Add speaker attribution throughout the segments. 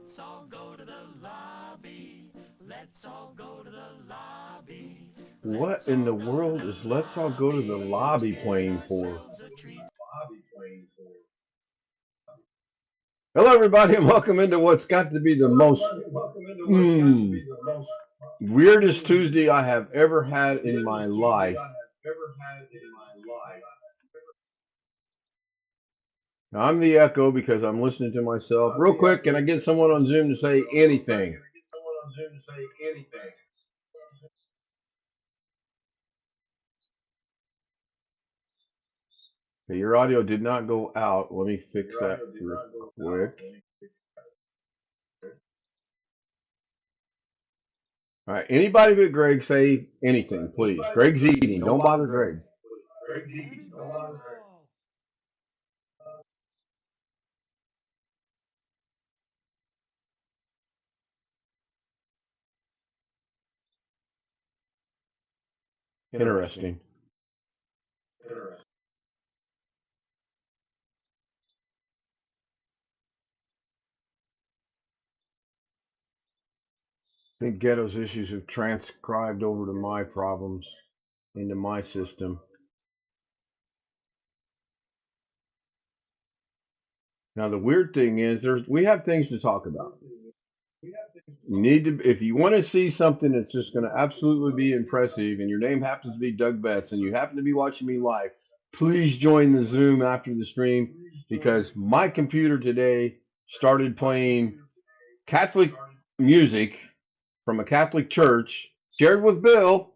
Speaker 1: Let's all go to the lobby. Let's all go to the lobby.
Speaker 2: What
Speaker 1: Let's
Speaker 2: in
Speaker 1: all
Speaker 2: the
Speaker 1: go to
Speaker 2: world
Speaker 1: the
Speaker 2: is let's all go to the
Speaker 1: lobby. Let's
Speaker 2: lobby
Speaker 1: get
Speaker 2: playing for?
Speaker 1: ourselves a treat.
Speaker 2: Hello, everybody, and welcome into what's got to be the most weirdest Tuesday I have ever had in my life. Now, I'm the echo because I'm listening to myself. Real quick, can I get someone on Zoom to say anything? Okay, your audio did not go out. Let me fix that real quick. All right, anybody but Greg say anything, please. Greg's eating. Don't bother Greg. Interesting. I think Ghetto's issues have transcribed over to my problems into my system. Now the weird thing is we have things to talk about. You need to if you want to see something that's just going to absolutely be impressive and your name happens to be Doug Betts and you happen to be watching me live, please join the Zoom after the stream because my computer today started playing Catholic music from a Catholic church, shared with Bill,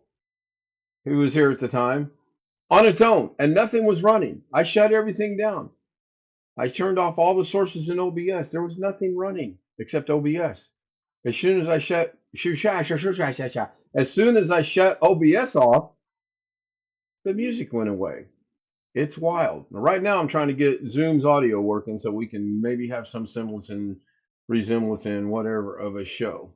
Speaker 2: who was here at the time, on its own, and nothing was running. I shut everything down. I turned off all the sources in OBS. There was nothing running except OBS. As soon as I as soon as I shut OBS off, the music went away. It's wild. Right now, I'm trying to get Zoom's audio working so we can maybe have some semblance and resemblance in whatever of a show.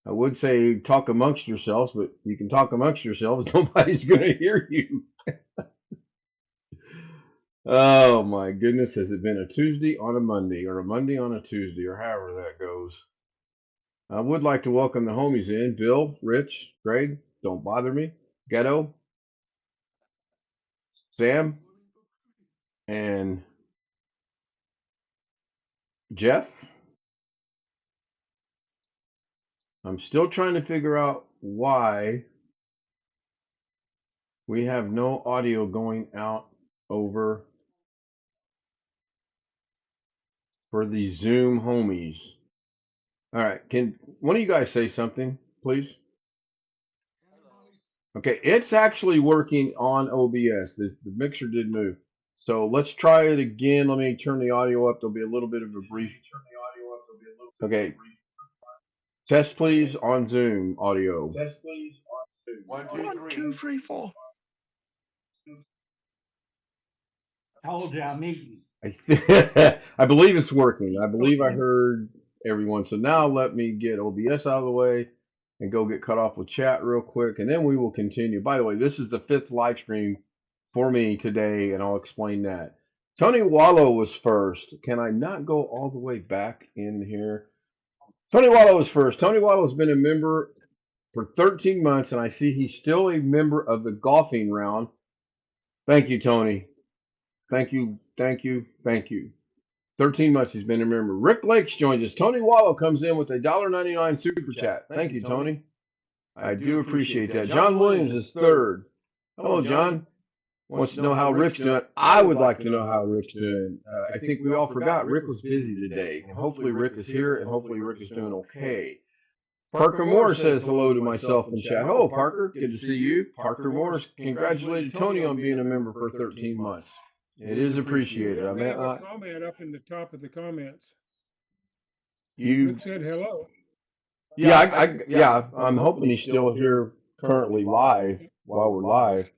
Speaker 2: I would say talk amongst yourselves, but you can talk amongst yourselves. Nobody's going to hear you. Oh my goodness, has it been a Tuesday on a Monday or a Monday on a Tuesday or however that goes? I would like to welcome the homies in. Bill, Rich, Greg, don't bother me. Ghetto, Sam, and Jeff. I'm still trying to figure out why we have no audio going out over for the Zoom homies. All right, can one of you guys say something, please? Okay, it's actually working on OBS. The mixer did move. So let's try it again. Let me turn the audio up. There'll be a little bit of a brief. Okay, test please on Zoom audio.
Speaker 3: One, two,
Speaker 4: One,
Speaker 3: three.
Speaker 4: two, three, four.
Speaker 5: Told you I'm eating.
Speaker 2: I believe it's working. I believe I heard everyone. So now let me get OBS out of the way and go get cut off with chat real quick, and then we will continue. By the way, this is the 5th live stream for me today, and I'll explain that. Tony Wallow was first. Can I not go all the way back in here? Tony Wallow was first. Tony Wallow's been a member for 13 months, and I see he's still a member of the golfing round. Thank you, Tony. Thank you, thank you, thank you. 13 months he's been a member. Rick Lakes joins us. Tony Wallow comes in with a $1.99 super chat. Thank you, Tony. I do appreciate that. John Williams is third. Hello, John. Wants to know how Rick's doing. I would like to know how Rick's doing. I think we all forgot Rick was busy today. And hopefully Rick is here, and hopefully Rick is doing okay. Parker Moore says hello to myself in chat. Hello, Parker. Good to see you. Parker Moore congratulated Tony on being a member for 13 months. It is appreciated. I
Speaker 6: We
Speaker 2: mean,
Speaker 6: have a comment up in the top of the comments.
Speaker 2: you,
Speaker 6: Rick said hello.
Speaker 2: yeah, I'm hoping he's still here currently live while we're live.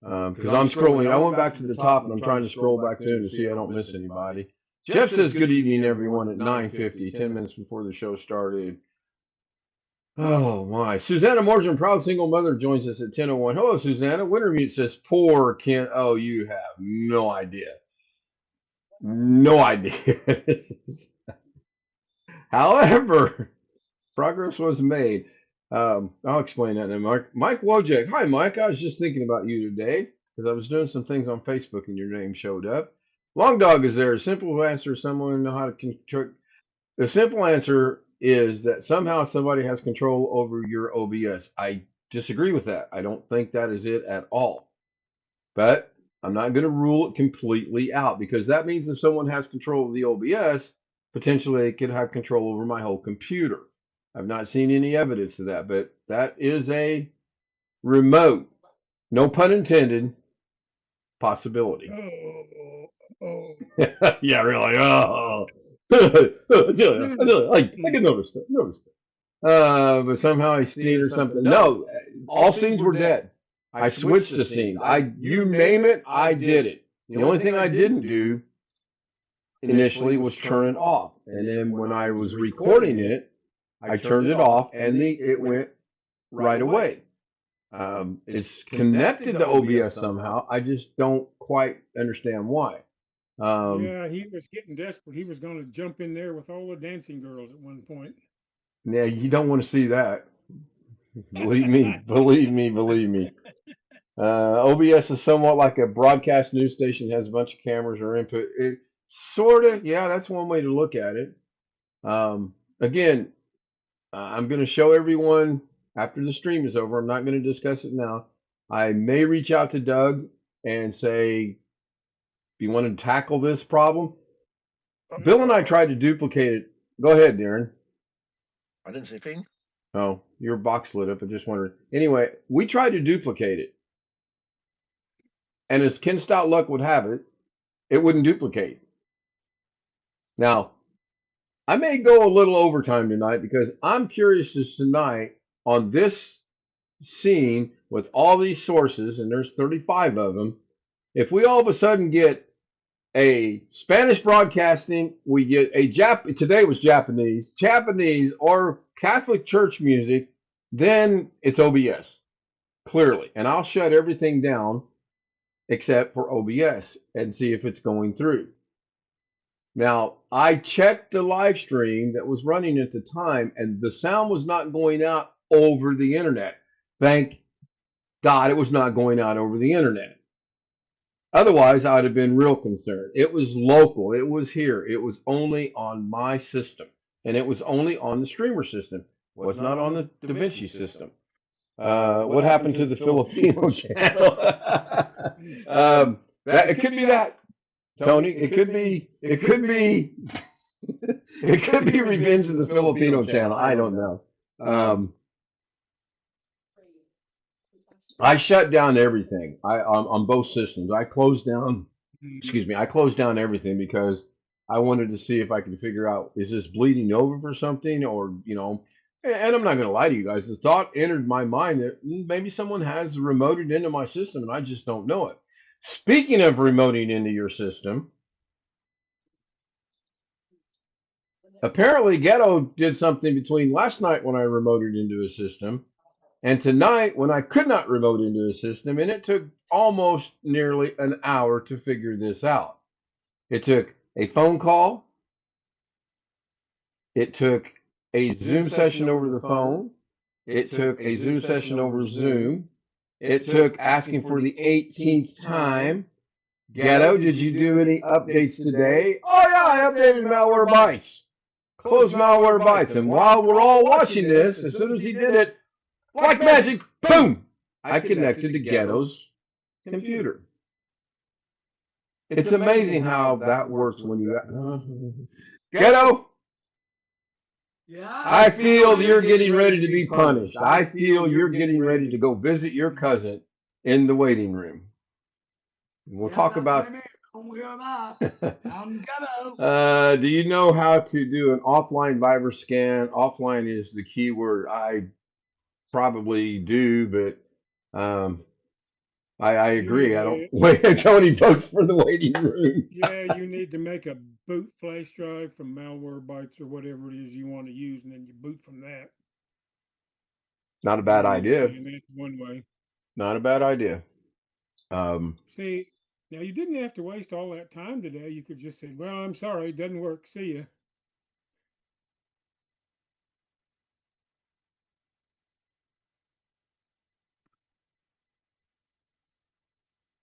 Speaker 2: Because I'm scrolling. I went back to the top and I'm trying to scroll back through to see I don't miss anybody. Jeff says good evening, everyone, at 9:50, 10 minutes before the show started. Oh my! Susanna Morgan, proud single mother, joins us at 10:01. Hello, Susanna. Wintermute says poor Ken. Oh, you have no idea. No idea. However, progress was made. I'll explain that in Mike Wojak. Hi, Mike. I was just thinking about you today because I was doing some things on Facebook and your name showed up. Long Dog is there. A simple answer: someone know how to control. The simple answer is that somehow somebody has control over your OBS. I disagree with that. I don't think that is it at all. But I'm not going to rule it completely out because that means if someone has control of the OBS, potentially they could have control over my whole computer. I've not seen any evidence of that, but that is a remote, no pun intended, possibility.
Speaker 6: Oh, oh.
Speaker 2: Yeah, really. Oh, I can notice that. Notice that. But somehow I seen or something. No, all scenes were dead. I switched the scenes. You name it, I did it. The only thing I didn't do initially was turn it off. And then when I was recording it, I turned it off and it went right away. It's connected to OBS somehow. I just don't quite understand why.
Speaker 6: Yeah, he was getting desperate. He was going to jump in there with all the dancing girls at one point.
Speaker 2: Yeah, you don't want to see that. Believe me, believe me, believe me. OBS is somewhat like a broadcast news station, has a bunch of cameras or input. It sort of, yeah, that's one way to look at it. Again, I'm going to show everyone after the stream is over. I'm not going to discuss it now. I may reach out to Doug and say, if you want to tackle this problem, Bill and I tried to duplicate it. Go ahead, Darren.
Speaker 3: I didn't say thing.
Speaker 2: Oh, your box lit up. I just wondered. Anyway, we tried to duplicate it. And as Ken Stout luck would have it, it wouldn't duplicate. Now, I may go a little overtime tonight because I'm curious as tonight on this scene with all these sources, and there's 35 of them. If we all of a sudden get a Spanish broadcasting, we get a today was Japanese or Catholic church music, then it's OBS, clearly. And I'll shut everything down except for OBS and see if it's going through. Now, I checked the live stream that was running at the time, and the sound was not going out over the internet. Thank God it was not going out over the internet. Otherwise, I would have been real concerned. It was local. It was here. It was only on my system, and it was only on the streamer system. It was not on the DaVinci system. What happened to the Filipino channel? It could be that, Tony. It could be it could be Revenge of the Filipino channel. I don't know. I shut down everything. On both systems. I closed down. Excuse me. I closed down everything because I wanted to see if I could figure out, is this bleeding over for something, or And I'm not going to lie to you guys. The thought entered my mind that maybe someone has remoted into my system and I just don't know it. Speaking of remoting into your system, apparently Ghetto did something between last night when I remoted into his system and tonight when I could not remote into his system, and it took almost nearly an hour to figure this out. It took a phone call. It took a Zoom session over the phone. It took a Zoom session over Zoom. It took asking for the 18th time. Ghetto, did you do any updates today? Oh yeah, I updated malware bytes. Close malware bytes. And while we're all watching this, as soon as he did it, like magic, boom! I connected to Ghetto's computer. It's amazing how that works when you... Ghetto!
Speaker 5: Yeah.
Speaker 2: I feel you're getting ready to be punished. I feel you're getting ready to go visit your cousin in the waiting room. We'll talk about...
Speaker 5: I'm gonna.
Speaker 2: Do you know how to do an offline virus scan? Offline is the key word. I probably do, but I agree. I don't wait. Tony votes for the waiting room.
Speaker 6: Yeah, you need to make a boot flash drive from malware bytes or whatever it is you want to use, and then you boot from that.
Speaker 2: Not a bad idea.
Speaker 6: And that's one way.
Speaker 2: Not a bad idea.
Speaker 6: See, now you didn't have to waste all that time today. You could just say, "Well, I'm sorry, it doesn't work. See ya."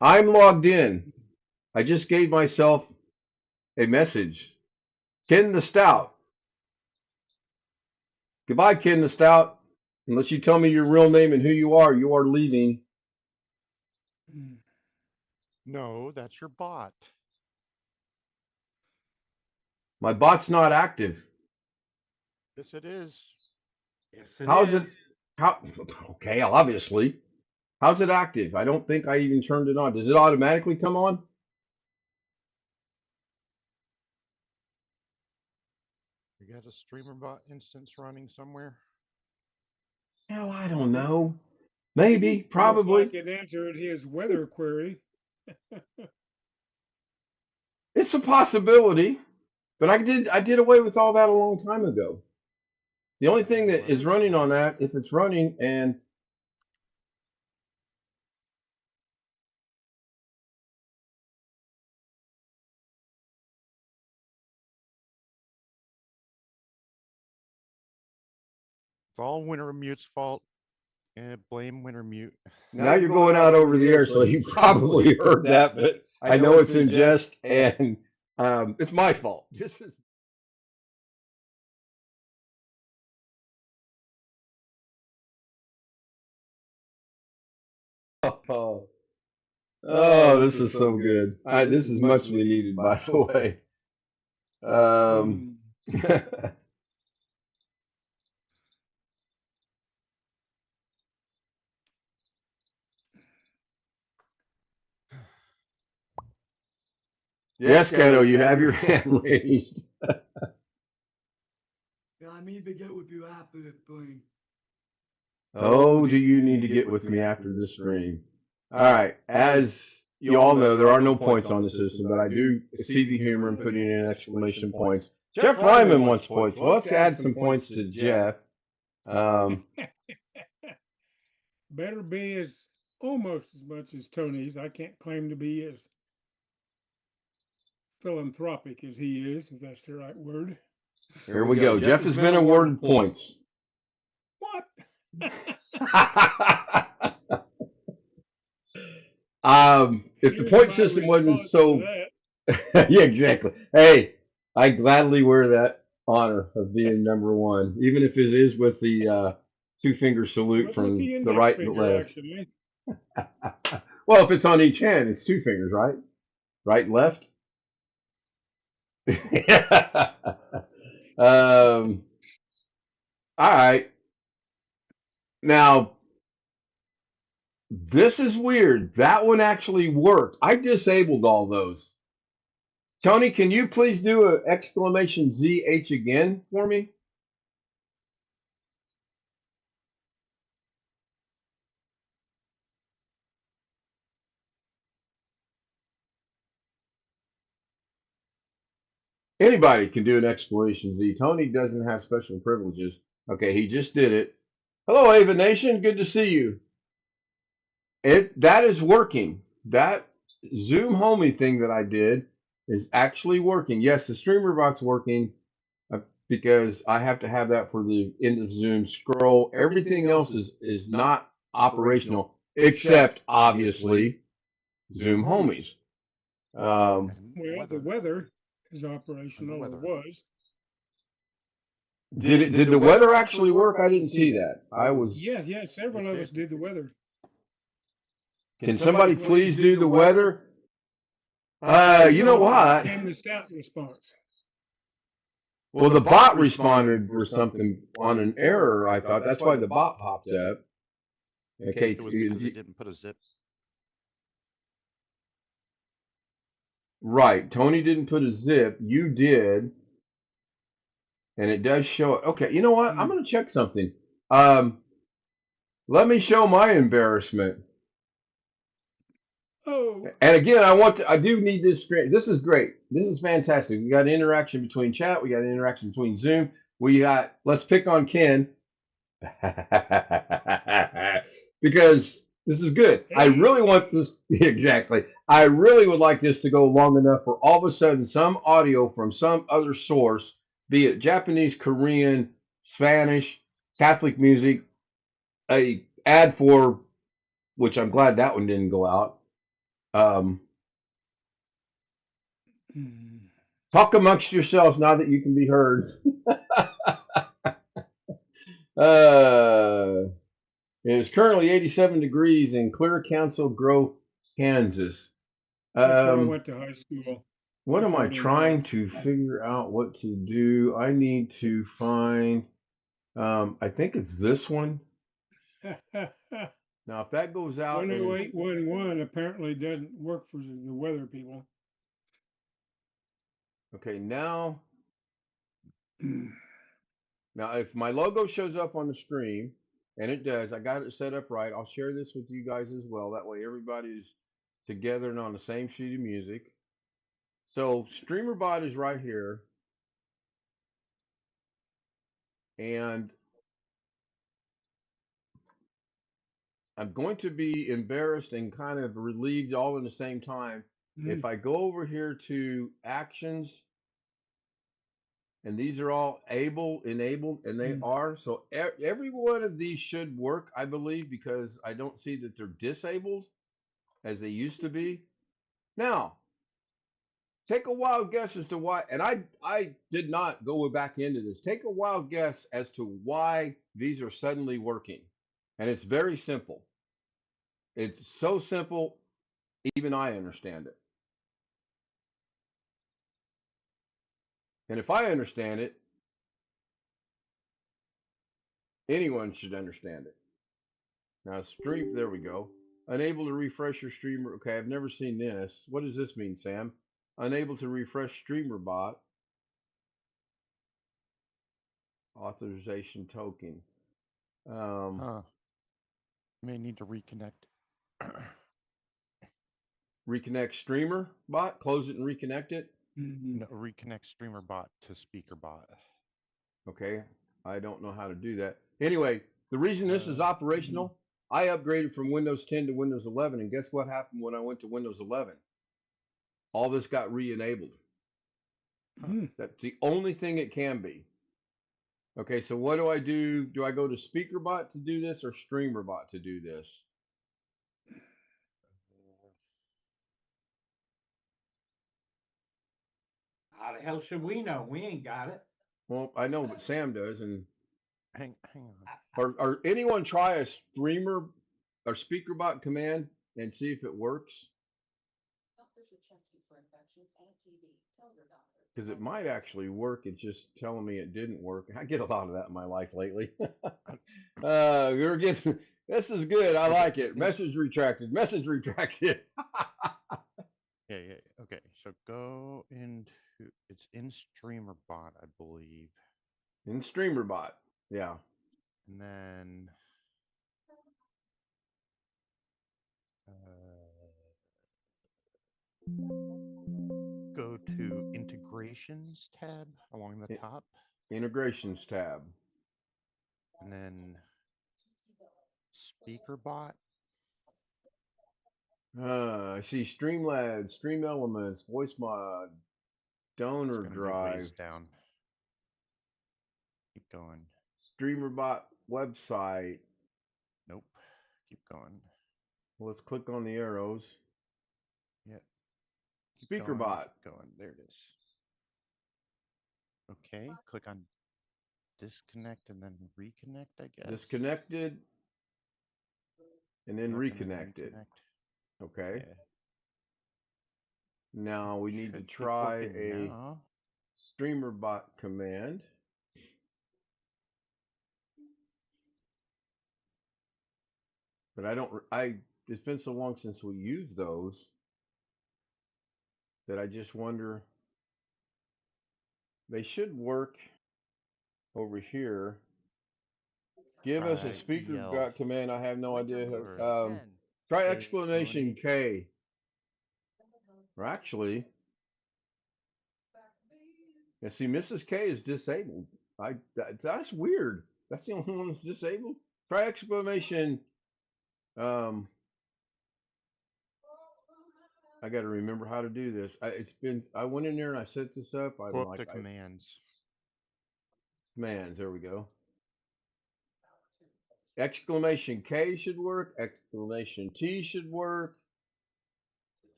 Speaker 2: I'm logged in. I just gave myself a message. Ken the Stout. Goodbye, Ken the Stout. Unless you tell me your real name and who you are leaving.
Speaker 4: No, that's your bot.
Speaker 2: My bot's not active.
Speaker 4: Yes, it is.
Speaker 5: Yes, it
Speaker 2: How's
Speaker 5: is.
Speaker 2: it? How? Okay, obviously. How's it active? I don't think I even turned it on. Does it automatically come on?
Speaker 4: You got a streamer bot instance running somewhere?
Speaker 2: Hell, I don't know. Maybe,
Speaker 6: Looks
Speaker 2: probably.
Speaker 6: like it answered his weather query.
Speaker 2: It's a possibility. But I did away with all that a long time ago. The only thing that is running on that, if it's running, and
Speaker 4: It's all Wintermute's fault. And blame Wintermute.
Speaker 2: now you're going out over the air, so you probably heard that, but I know it's in jest, and it's my fault. This is. Oh, this is so good. This is muchly needed, by the way. Um, yes, Kato, you have your hand raised.
Speaker 5: Yeah, I need to get with you after this thing.
Speaker 2: Oh, do you need to get with me after the stream? All right. As you all know, there are no points on the system, but I do see the humor in putting in exclamation points. Jeff Ryman wants points. Well, let's add some points to Jeff.
Speaker 6: Better be as almost as much as Tony's. I can't claim to be as philanthropic as he is, if that's the right word.
Speaker 2: Here we go. Jeff has been awarded points.
Speaker 6: What?
Speaker 2: If the point system wasn't so, yeah, exactly. Hey, I gladly wear that honor of being number one, even if it is with the two-finger salute from the right to left.
Speaker 6: Actually.
Speaker 2: Well, if it's on each hand, it's two fingers, right? Right and left. All right. Now, this is weird. That one actually worked. I disabled all those. Tony, can you please do an exclamation ZH again for me? Anybody can do an exclamation Z. Tony doesn't have special privileges. Okay, he just did it. Hello, Ava Nation. Good to see you. That is working. That Zoom homie thing that I did is actually working. Yes, the streamer bot's working because I have to have that for the end of Zoom scroll. Everything else is not operational except obviously Zoom homies.
Speaker 6: Well, the weather is operational. It was.
Speaker 2: Did the weather actually work? I didn't see that. I was.
Speaker 6: Yes. Several of us did the weather.
Speaker 2: Can somebody please do the weather? You know what?
Speaker 6: Came the stout response.
Speaker 2: Well, the bot responded for something on an error, I thought. That's why the bot popped up. Okay.
Speaker 4: It was because they didn't put a zip.
Speaker 2: Right. Tony didn't put a zip. You did. And it does show it. Okay. You know what? I'm going to check something. Let me show my embarrassment.
Speaker 6: Oh.
Speaker 2: And again, I do need this stream. This is great. This is fantastic. We got interaction between chat. We got interaction between Zoom. Let's pick on Ken. Because this is good. I really want this. Exactly. I really would like this to go long enough for all of a sudden some audio from some other source, be it Japanese, Korean, Spanish, Catholic music, a ad for, which I'm glad that one didn't go out. Um,
Speaker 6: Mm.
Speaker 2: talk amongst yourselves now that you can be heard. uh, it's currently 87 degrees in Clear Council Grove, Kansas.
Speaker 6: That's where I
Speaker 2: Um,
Speaker 6: went to high school.
Speaker 2: what
Speaker 6: Up
Speaker 2: am I
Speaker 6: right in
Speaker 2: trying to figure out what to do? I need to find, I think it's this one.
Speaker 6: there.
Speaker 2: Now, if that goes out and it's,
Speaker 6: 10811 apparently doesn't work for the weather people.
Speaker 2: okay, now,
Speaker 6: Mm.
Speaker 2: now if my logo shows up on the screen, and it does, I got it set up right. I'll share this with you guys as well. That way everybody's together and on the same sheet of music. So StreamerBot is right here. And I'm going to be embarrassed and kind of relieved all in the same time. If I go over here to actions, and these are all enabled, and they are. So every one of these should work, I believe, because I don't see that they're disabled as they used to be. Now, take a wild guess as to why, and I did not go back into this. Take a wild guess as to why these are suddenly working. And it's very simple. It's so simple, even I understand it. And if I understand it, anyone should understand it. Now, stream, there we go. Unable to refresh your streamer. Okay, I've never seen this. What does this mean, Sam? Unable to refresh streamer bot. Authorization token.
Speaker 4: Huh. May need to reconnect.
Speaker 2: Reconnect streamer bot. Close it and reconnect it.
Speaker 6: Mm-hmm.
Speaker 4: No, reconnect streamer bot to speaker bot.
Speaker 2: Okay, I don't know how to do that. Anyway, the reason this is operational, I upgraded from Windows 10 to Windows 11, and guess what happened when I went to Windows 11? All this got re-enabled.
Speaker 6: Huh.
Speaker 2: That's the only thing it can be. Okay, so what do I do? Do I go to SpeakerBot to do this or StreamerBot to do this?
Speaker 5: How the hell should we know? We ain't got it.
Speaker 2: Well, I know, but Sam does. And
Speaker 4: Hang on.
Speaker 2: or anyone try a streamer or SpeakerBot command and see if it works? Because it might actually work. It's just telling me it didn't work. I get a lot of that in my life lately. We're getting this is good. I like it. Message retracted. Message retracted.
Speaker 4: Yeah. Okay, so go into it's in streamer bot, I believe.
Speaker 2: In StreamerBot. Yeah.
Speaker 4: And then go to integrations tab along the top,
Speaker 2: Integrations tab.
Speaker 4: and then speaker bot.
Speaker 2: I see Streamlabs, Stream Elements, Voice Mod,
Speaker 4: It's
Speaker 2: Donor
Speaker 4: going to be ways
Speaker 2: Drive,
Speaker 4: down. Keep going.
Speaker 2: StreamerBot website.
Speaker 4: Nope. Keep going.
Speaker 2: Let's click on the arrows.
Speaker 4: Yeah.
Speaker 2: SpeakerBot.
Speaker 4: Keep going. There it is. Okay. Click on disconnect and then reconnect, I guess.
Speaker 2: Disconnected and then
Speaker 4: Yep,
Speaker 2: reconnected. Okay.
Speaker 4: Yeah.
Speaker 2: Now we need to
Speaker 4: Should be
Speaker 2: try
Speaker 4: working
Speaker 2: a
Speaker 4: now.
Speaker 2: StreamerBot command. But it's been so long since we used those that I just wonder, they should work over here. Give us a
Speaker 4: Try
Speaker 2: speaker
Speaker 4: EL.
Speaker 2: command. I have no idea.
Speaker 4: Or
Speaker 2: Try
Speaker 4: K
Speaker 2: explanation
Speaker 4: only.
Speaker 2: K. Or actually, yeah, see, Mrs. K is disabled. That's weird. That's the only one that's disabled. Try exclamation. I got to remember how to do this. I went in there and I set this up. I'm
Speaker 4: Go up
Speaker 2: like,
Speaker 4: to commands.
Speaker 2: commands. There we go. Exclamation K should work. Exclamation T should work.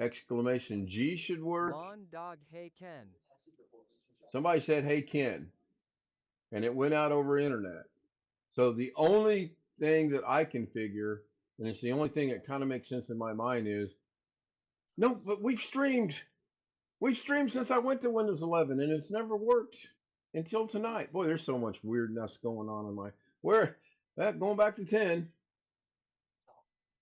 Speaker 2: Exclamation G should work.
Speaker 7: Lawn dog hey Ken.
Speaker 2: Somebody said, "Hey Ken," and it went out over internet. So the only thing that I can figure, and it's the only thing that kind of makes sense in my mind, is no, but we've streamed. We've streamed since I went to Windows 11, and it's never worked until tonight. Boy, there's so much weirdness going on in my where that going back to 10.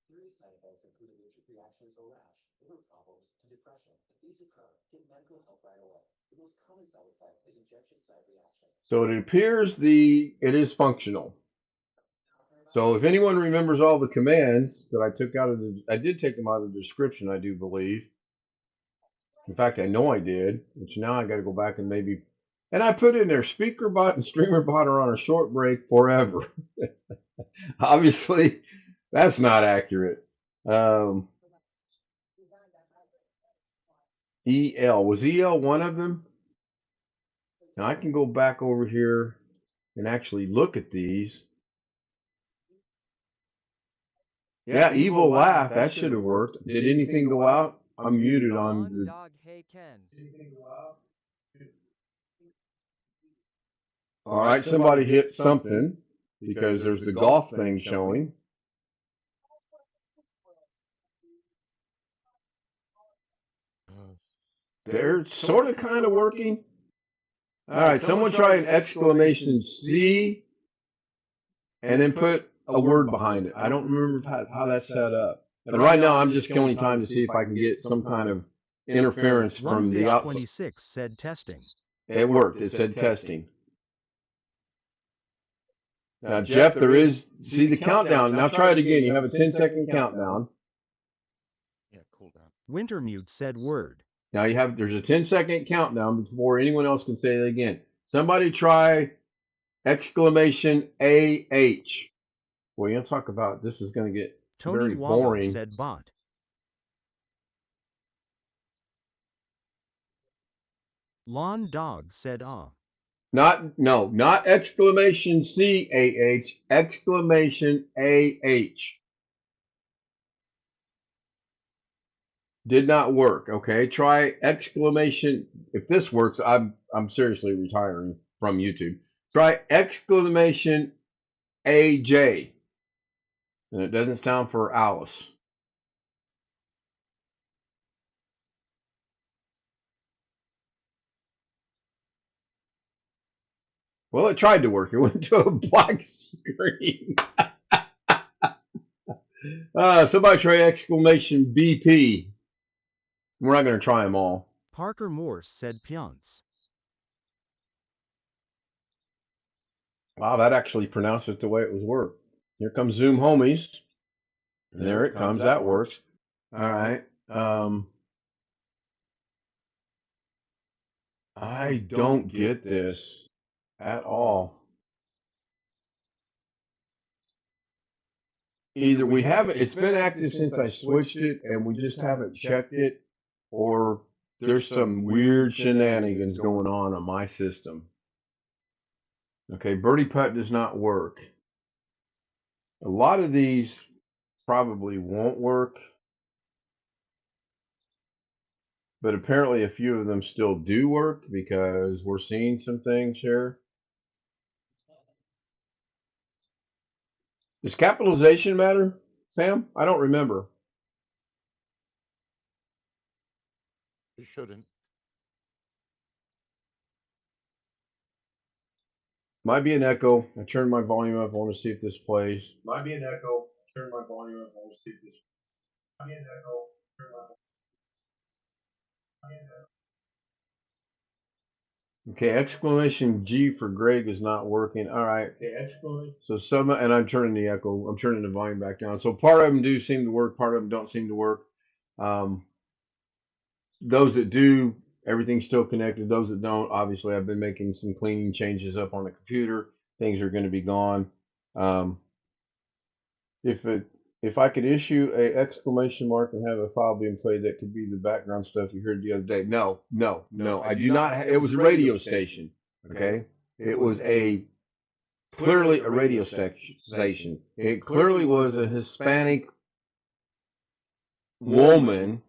Speaker 8: Serious side effects include allergic reactions or rash, liver problems, and depression. If these occur, get medical help right away. The most common side effect is injection site reaction.
Speaker 2: So it appears it is functional. So if anyone remembers all the commands that I took out of I did take them out of the description, I do believe. In fact, I know I did, which now I got to go back and maybe, and I put in there speaker bot and streamer bot are on a short break forever. Obviously, that's not accurate. EL, was EL one of them? Now I can go back over here and actually look at these. Yeah, evil laugh, that should have worked. Did anything go out? I'm muted on
Speaker 7: Lawn
Speaker 2: the.
Speaker 7: dog hey Ken.
Speaker 2: All right, somebody hit something because there's the golf thing showing. They're sort of kind of working. All right, someone try an exclamation C and then put a word behind it. I don't remember how that's set up. And right now, I'm just killing time to see if I can get some kind of interference from the outside.
Speaker 7: 26 said testing.
Speaker 2: It worked. It said testing. Now, Jeff, there is, see the countdown. Now try it again. You have a 10-second countdown.
Speaker 4: Yeah, cool down.
Speaker 7: Wintermute said word.
Speaker 2: Now there's a 10-second countdown before anyone else can say it again. Somebody try exclamation AH. Well, you'll talk about this is going to get
Speaker 7: Tony
Speaker 2: very
Speaker 7: Wallow
Speaker 2: boring.
Speaker 7: said bot. Lawn dog said ah.
Speaker 2: Not exclamation CAH, exclamation AH. Did not work. Okay, try exclamation. If this works, I'm seriously retiring from YouTube. Try exclamation AJ. And it doesn't sound for Alice. Well, it tried to work. It went to a black screen. Somebody try exclamation BP. We're not going to try them all.
Speaker 7: Parker Morse said Piance.
Speaker 2: Wow, that actually pronounced it the way it was worked. Here comes Zoom Homies. And there it comes. That works. All right. I don't get this at all. Either we haven't, it's been active since I switched it and we just haven't checked it, or there's some weird shenanigans going on my system. Okay, Birdie Putt does not work. A lot of these probably won't work, but apparently a few of them still do work because we're seeing some things here. Does capitalization matter, Sam? I don't remember.
Speaker 4: It shouldn't.
Speaker 2: Might be an echo. I turned my volume up. I want to see if this plays. Might be an echo. Turn my volume up. I want to see if this plays. Might be an echo. Turn my volume up. Okay, exclamation G for Greg is not working. All right. Okay, exclamation. So some, and I'm turning the echo. I'm turning the volume back down. So part of them do seem to work. Part of them don't seem to work. Those that do, everything's still connected. Those that don't, obviously, I've been making some cleaning changes up on the computer. Things are going to be gone. If I could issue a exclamation mark and have a file being played, that could be the background stuff you heard the other day. No. I do not. It was a radio station. Okay. It was clearly a radio station. It clearly was a Hispanic woman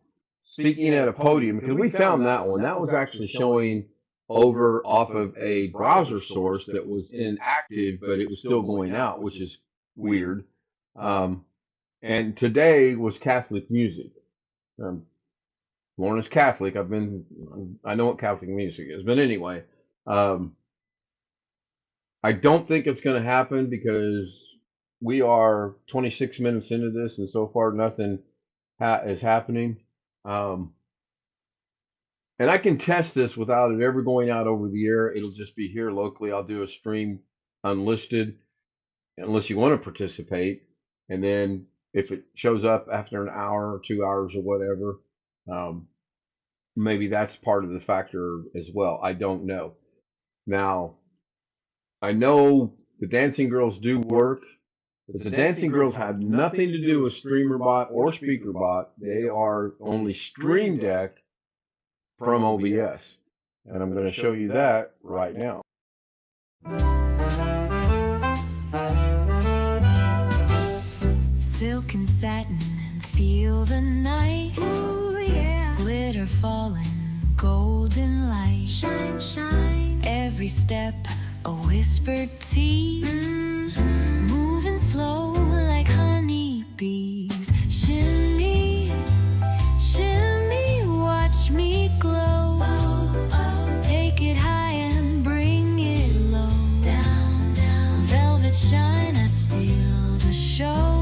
Speaker 2: speaking at a podium, because we found that one. That was actually showing over off of a browser source that was inactive, but it was still going out, which is weird. And today was Catholic music. Lorna's Catholic. I know what Catholic music is, but anyway, I don't think it's going to happen because we are 26 minutes into this, and so far nothing is happening. And I can test this without it ever going out over the air. It'll just be here locally. I'll do a stream unlisted, unless you want to participate. And then if it shows up after an hour or 2 hours or whatever, maybe that's part of the factor as well. I don't know. Now, I know the Dancing Girls do work, but the Dancing Girls have nothing to do with StreamerBot or SpeakerBot. They are only Stream Deck from OBS. And I'm going to show you that right now.
Speaker 9: Silk and satin and feel the night. Ooh, yeah. Glitter falling, golden light. Shine, shine. Every step a whispered tease. Moving slow like honey bees. Shimmy, shimmy, watch me glow. Oh, oh. Take it high and bring it low. Down, down. Velvet shine, I steal the show.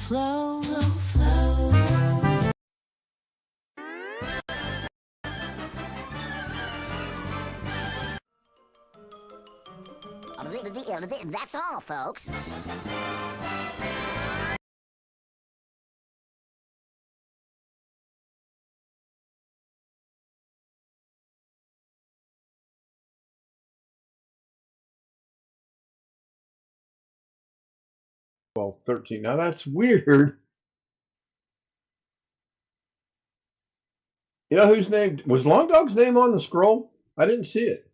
Speaker 9: Flow, flow.
Speaker 10: That's all, folks.
Speaker 2: Well, 13. Now that's weird. You know whose name was Long Dog's name on the scroll? I didn't see it.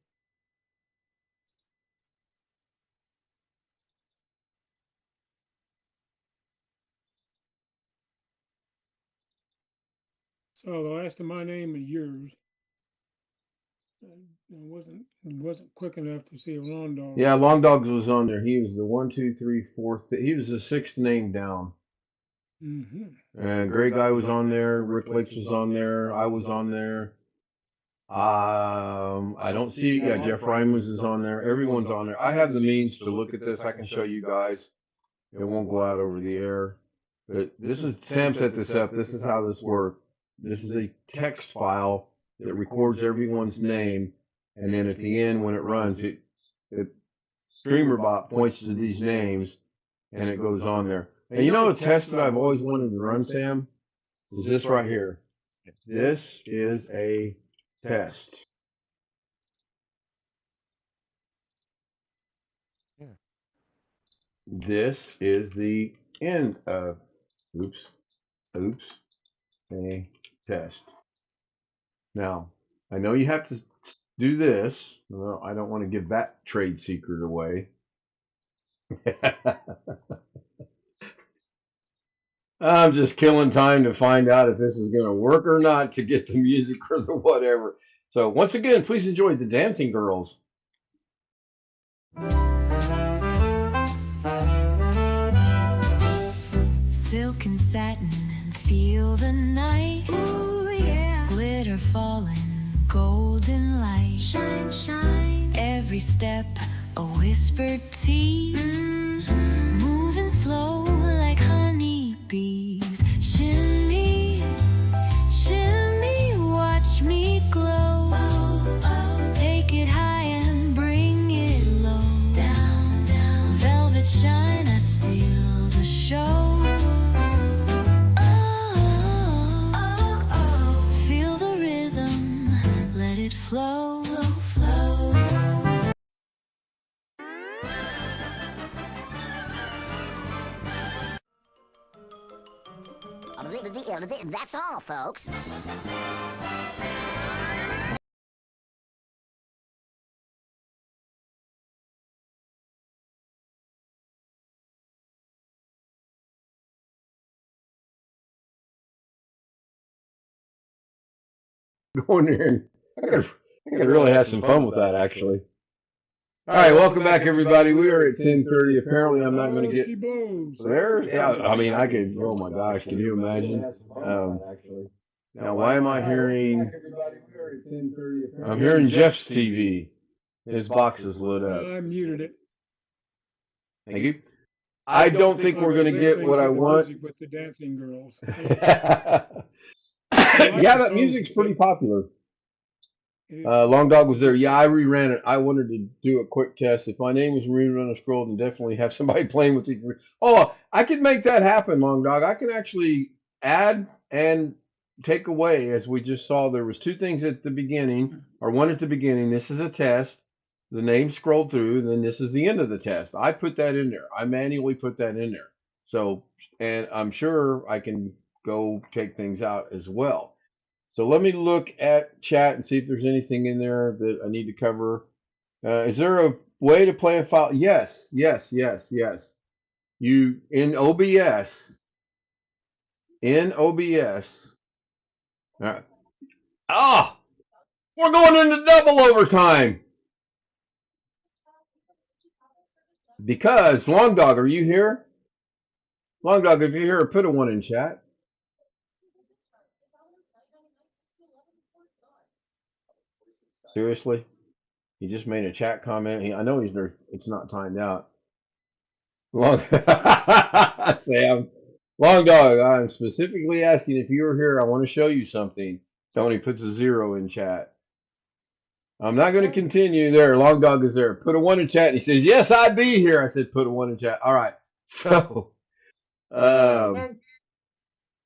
Speaker 6: So the last of my name and yours. I wasn't quick enough to see a Long Dog.
Speaker 2: Yeah, Long Dogs was on there. He was the 1, 2, 3, 4th. He was the 6th name down. And Gray Guy was on there. Rick Lakes was on there. I was on there. I don't see. Yeah, Jeff Rymans is on there. Everyone's on there. I have the means to look at this. I can show you guys. It won't go out over the air. But this is Sam set this up. This is how this works. This is a text file that records everyone's name, and then at the end when it runs, it StreamerBot points to these names, and it goes on there. And you know a test that I've always wanted to run, Sam, is this right here. This is a test.
Speaker 4: Yeah.
Speaker 2: This is the end of a test. Now, I know you have to do this. Well, I don't want to give that trade secret away. I'm just killing time to find out if this is going to work or not to get the music or the whatever. So once again, please enjoy the Dancing Girls.
Speaker 9: Silk and satin and feel the night. Ooh, yeah. Glitter falling, golden light. Shine, shine. Every step a whispered tease. Moving slow like honey bees. Shimmy, shimmy, watch me glow. Oh, oh. Take it high and bring it low. Down, down. Velvet shine, I steal the show. Flow, flow.
Speaker 10: That's all, folks.
Speaker 2: go in there and I could really have some fun with that, actually. All right, welcome back, everybody. We are at 10:30. Apparently, I'm not going to
Speaker 6: Oh,
Speaker 2: get
Speaker 6: she blows.
Speaker 2: there. Yeah, I mean, I could. Oh my gosh, can you imagine? Now, why am I hearing? I'm hearing Jeff's TV. His box is lit up.
Speaker 6: I muted it.
Speaker 2: Thank you. I don't think we're going to get what I want.
Speaker 6: With the dancing girls.
Speaker 2: Yeah, that music's pretty popular. Long Dog was there. Yeah, I reran it. I wanted to do a quick test. If my name was rerun a scroll, then definitely have somebody playing with it. Oh, I could make that happen, Long Dog. I can actually add and take away, as we just saw. There was two things at the beginning, or one at the beginning. This is a test. The name scrolled through, and then this is the end of the test. I put that in there. I manually put that in there. So, and I'm sure I can go take things out as well. So let me look at chat and see if there's anything in there that I need to cover. Is there a way to play a file? Yes, yes, yes, yes. You in OBS. In OBS. Ah, we're going into double overtime. Because Long Dog, are you here? Long Dog, if you're here, put a 1 in chat. Seriously? He just made a chat comment. I know it's not timed out. Long Sam. Long Dog, I'm specifically asking if you're here. I want to show you something. Tony puts a 0 in chat. I'm not going to continue there. Long Dog is there. Put a 1 in chat. And he says, yes, I be here. I said, put a 1 in chat. All right. So,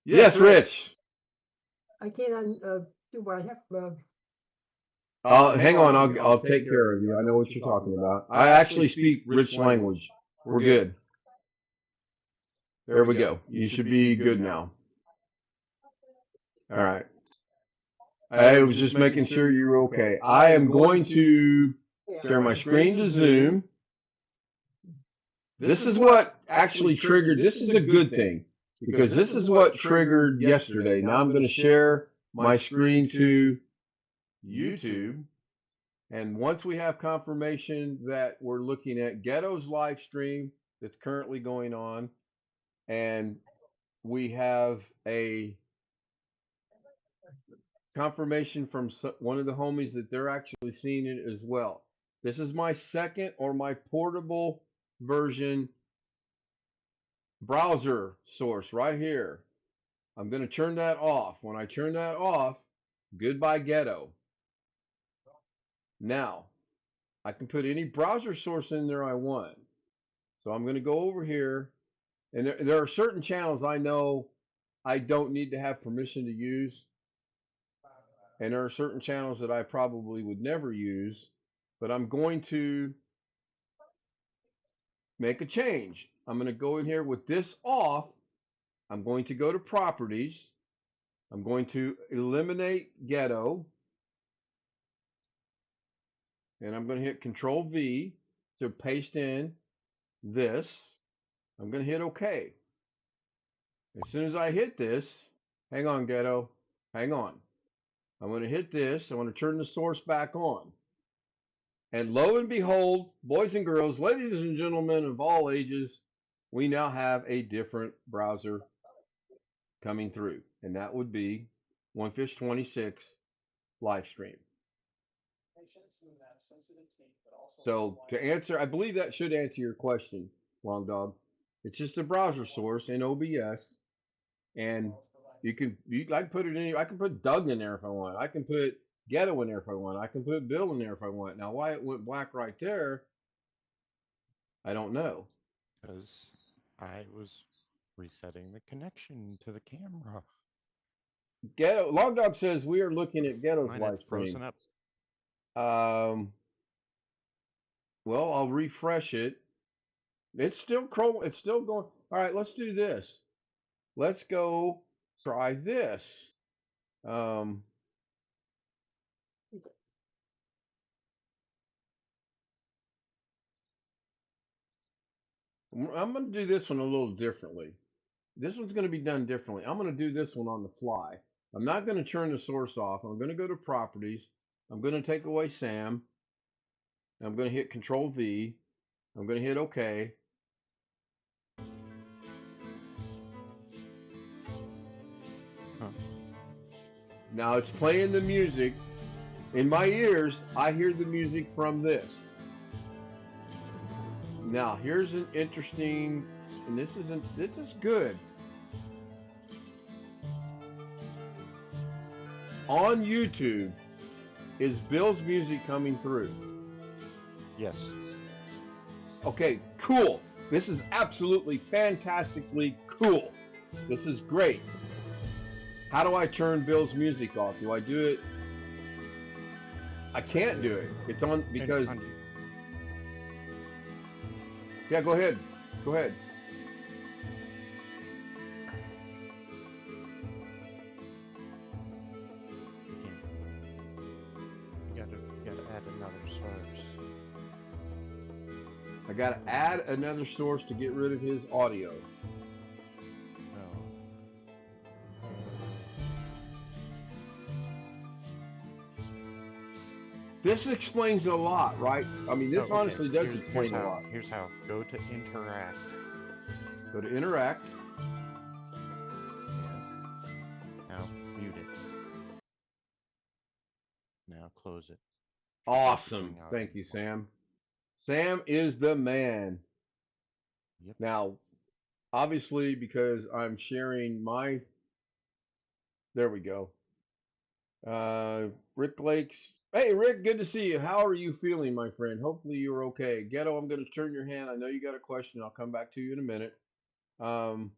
Speaker 2: yes, Rich.
Speaker 11: I can't do what I have.
Speaker 2: Hang on. I'll take care of you. I know what you're talking about. I actually speak rich language. We're good. There we go. You should be good now. All right. I was just making sure you were okay. I am going to share my screen to Zoom. This is what actually triggered. This is a good thing because this is what triggered yesterday. Now I'm going to share my screen to YouTube. And once we have confirmation that we're looking at Ghetto's live stream that's currently going on, and we have a confirmation from one of the homies that they're actually seeing it as well. This is my second or my portable version browser source right here. I'm going to turn that off. When I turn that off, goodbye Ghetto. Now, I can put any browser source in there I want. So I'm going to go over here, and there are certain channels I know I don't need to have permission to use. And there are certain channels that I probably would never use, but I'm going to make a change. I'm going to go in here with this off. I'm going to go to properties. I'm going to eliminate Ghetto. And I'm going to hit Control V to paste in this. I'm going to hit OK. As soon as I hit this, hang on, Ghetto, hang on. I'm going to hit this. I want to turn the source back on. And lo and behold, boys and girls, ladies and gentlemen of all ages, we now have a different browser coming through. And that would be OneFish 26 live stream. So to answer, I believe that should answer your question, Long Dog. It's just a browser source in OBS. And I can put it in. I can put Doug in there if I want. I can put Ghetto in there if I want. I can put Bill in there if I want. Now, why it went black right there, I don't know.
Speaker 4: Because I was resetting the connection to the camera.
Speaker 2: Ghetto Long Dog says we are looking at Ghetto's live stream.
Speaker 4: Frozen up.
Speaker 2: Well, I'll refresh it. It's still going. All right, let's do this. Let's go try this. I'm going to do this one a little differently. This one's going to be done differently. I'm going to do this one on the fly. I'm not going to turn the source off. I'm going to go to properties. I'm going to take away Sam. I'm going to hit Control V. I'm going to hit OK.
Speaker 4: Huh.
Speaker 2: Now it's playing the music. In my ears, I hear the music from this. Now, here's an interesting, and this is good. On YouTube, is Bill's music coming through?
Speaker 4: Yes.
Speaker 2: Okay, cool. This is absolutely fantastically cool. This is great. How do I turn Bill's music off? Do I do it? I can't do it. It's on because. Yeah, go ahead. Go ahead.
Speaker 4: You gotta add another source.
Speaker 2: I gotta add another source to get rid of his audio. This explains a lot, right? I mean, this honestly does explain a lot.
Speaker 4: Here's how. Go to interact.
Speaker 2: Go to interact.
Speaker 4: Yeah. Now mute it. Now close it.
Speaker 2: Awesome. Thank you, Sam. Sam is the man.
Speaker 4: Yep.
Speaker 2: Now, obviously, because I'm sharing my. There we go. Rick Lakes. Hey, Rick, good to see you. How are you feeling, my friend? Hopefully you're okay. Ghetto, I'm going to turn your hand. I know you got a question. I'll come back to you in a minute. Long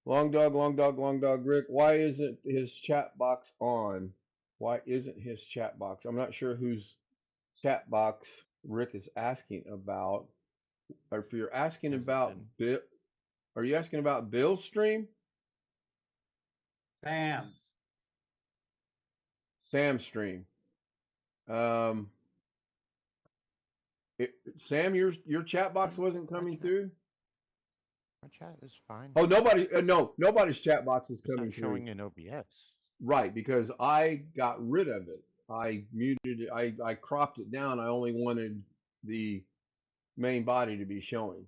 Speaker 2: dog, Rick. Why isn't his chat box on? Why isn't his chat box? I'm not sure whose chat box Rick is asking about. Or if you're asking about Bill, are you asking about Bill's stream? Sam's stream. Sam, your chat box wasn't coming through.
Speaker 4: My chat is fine.
Speaker 2: Oh, nobody's chat box is coming through.
Speaker 4: Showing in OBS.
Speaker 2: Right, because I got rid of it. I muted it. I cropped it down. I only wanted the main body to be showing.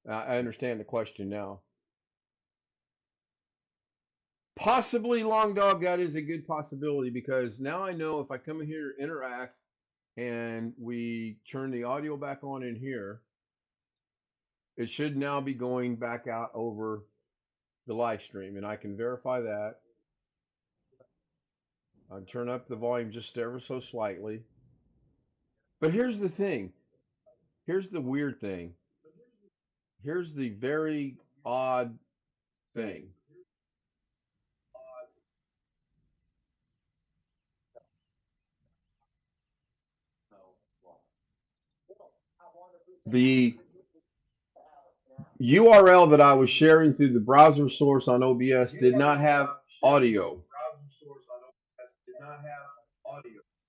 Speaker 2: I understand the question now. Possibly, Long Dog, that is a good possibility because now I know if I come in here, interact, and we turn the audio back on in here, it should now be going back out over the live stream, and I can verify that. I'll turn up the volume just ever so slightly. But here's the thing. Here's the weird thing. Here's the very odd thing. The URL that I was sharing through the browser source on OBS did not have audio.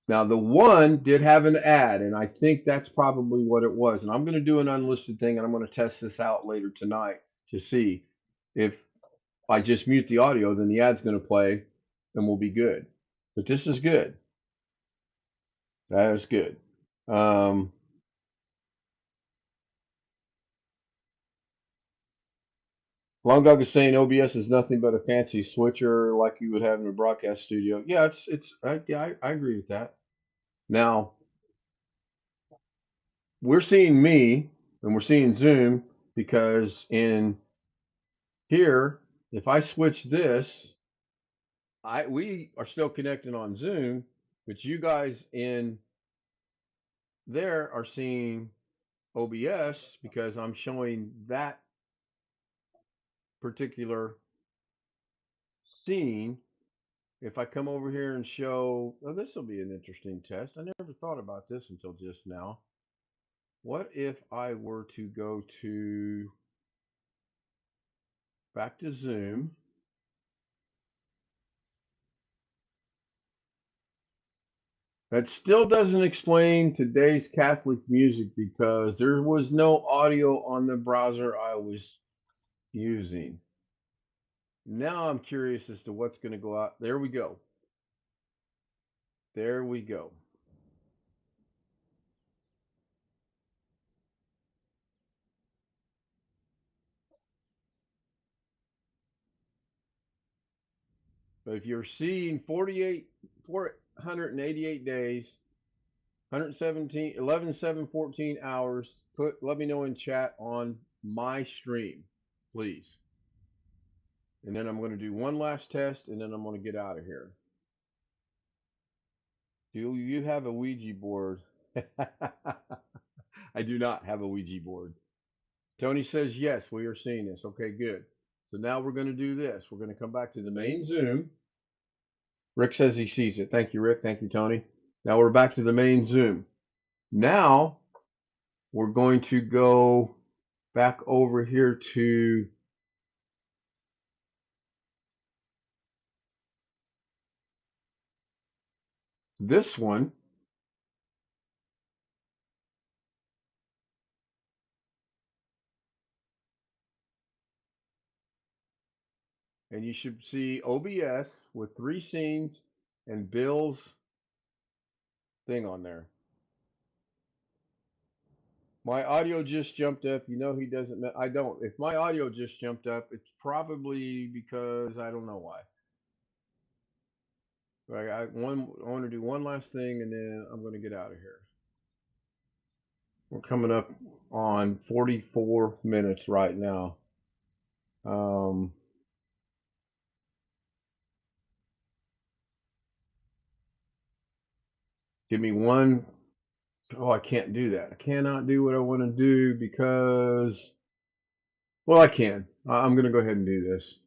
Speaker 2: Now, the one did have an ad, and I think that's probably what it was. And I'm going to do an unlisted thing, and I'm going to test this out later tonight to see if I just mute the audio, then the ad's going to play, and we'll be good. But this is good. That is good. Long Dog is saying OBS is nothing but a fancy switcher like you would have in a broadcast studio. Yeah, I agree with that. Now, we're seeing me and we're seeing Zoom because in here, if I switch this, we are still connected on Zoom, but you guys in there are seeing OBS because I'm showing that particular scene. If I come over here and show, oh, this will be an interesting test. I never thought about this until just now. What if I were to go to back to Zoom? That still doesn't explain today's Catholic music because there was no audio on the browser I was using. Now I'm curious as to what's going to go out. There we go. There we go. But if you're seeing 488 days, 117, 11, 7, 14 hours, let me know in chat on my stream, please. And then I'm going to do one last test, and then I'm going to get out of here. Do you have a Ouija board? I do not have a Ouija board. Tony says, yes, we are seeing this. Okay, good. So now we're going to do this. We're going to come back to the main Zoom. Rick says he sees it. Thank you, Rick. Thank you, Tony. Now we're back to the main Zoom. Now we're going to go back over here to this one. And you should see OBS with 3 scenes and Bill's thing on there. My audio just jumped up. You know he doesn't. I don't. If my audio just jumped up, it's probably because I don't know why. But I want to do one last thing, and then I'm going to get out of here. We're coming up on 44 minutes right now. Give me one. Oh, I can't do that. I cannot do what I want to do because, well, I can. I'm going to go ahead and do this.